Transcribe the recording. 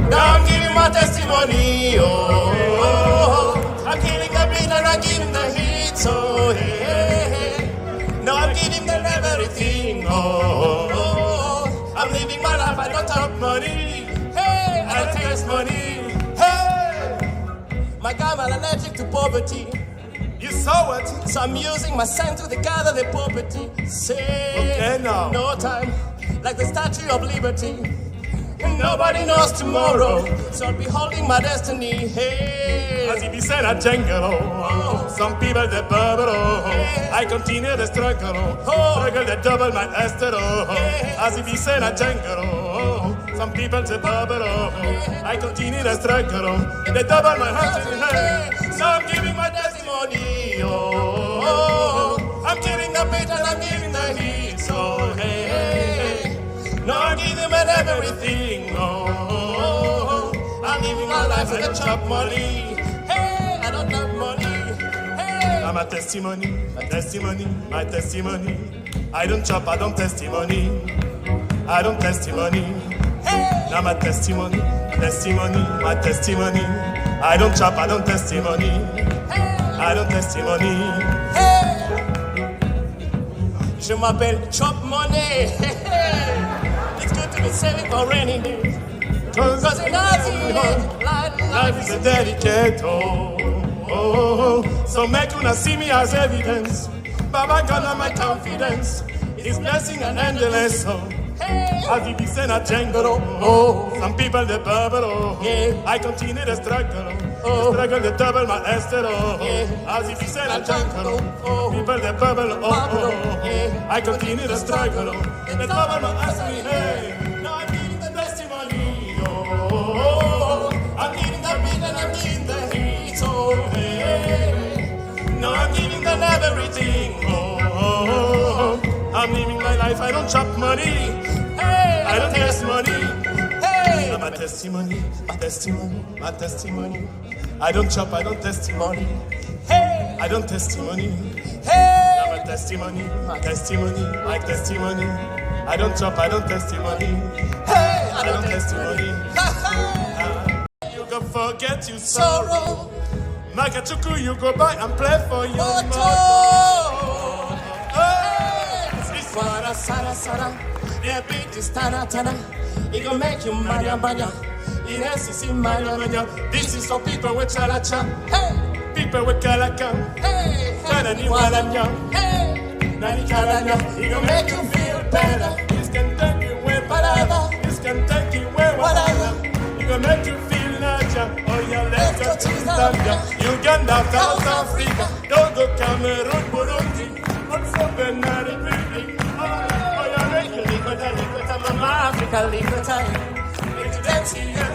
Now I'm giving my testimony, oh. I'm giving the beat and I'm giving the heat, so hey. Now I'm giving them everything, oh. I'm living my life, I don't have money, hey. I don't taste money, hey. My God, I'm allergic to poverty. You saw what? So I'm using my scent to gather the poverty. Say, okay, now. No time, like the Statue of Liberty. Nobody knows tomorrow, so I'll be holding my destiny. Hey, as if you said a jungle, oh. Some people they bubble, oh. Hey. I continue to struggle, oh. Struggle to double my Esther, oh. Hey. As if you said a jungle, oh. Some people they bubble, oh. Hey. I continue to struggle, oh. They double my Esther, hey. So I'm giving my testimony, oh. I'm giving the beat and I'm giving the heat, so hey. No, I'm giving them everything, oh. I'm living my life with a chop money, hey. I don't have money, hey. I'm a testimony, my testimony, my testimony. I don't chop, I don't testimony, I don't testimony, hey. I'm a testimony, testimony, my testimony. I don't chop, I don't testimony, hey. I don't testimony, hey. Je m'appelle Chop Money, it's good to be saving for rainy days. Cause in life is a delicate, oh. So make una see me as evidence. Baba God on my confidence. His blessing and endless, oh. As if it's in a jungle, oh. Some people they bubble, oh. Yeah. I continue to struggle, oh. Struggle to double my Esther, oh. Yeah. As if it's in a jungle, oh. People they bubble, oh. Yeah. I continue to struggle, oh. They double my Esther, hey. Now I'm giving the testimony, oh. I'm giving the beat and I'm giving the heat, oh. Hey. Now I'm giving them everything, oh. I'm living my life, I don't chop money, hey. I don't taste money, hey. I'm a testimony, my testimony, my testimony. I don't chop, I don't testimony, hey. I don't testimony, hey. I'm a testimony, my testimony, my testimony. I don't chop, I don't testimony, hey. I don't testimony. You go forget your sorrow. Makachuku, you go buy and play for your motto. Sara, Sara, Sara, their beat is Tana, Tana. It gon' make you manya, manya. It has to see manya, manya. This is for people with chalacha, hey. People with kalaka, hey. Nani walanya, hey. Nani kalanya. It gon' make you feel better. This can take you where whatever. This can take you where whatever. It gon' make you feel nature. Oh yeah, let's go to Zambia, Uganda, South Africa, Togo, Cameroon, Burundi, also Benin, Republic. Africa, leave the time. Make you dance here.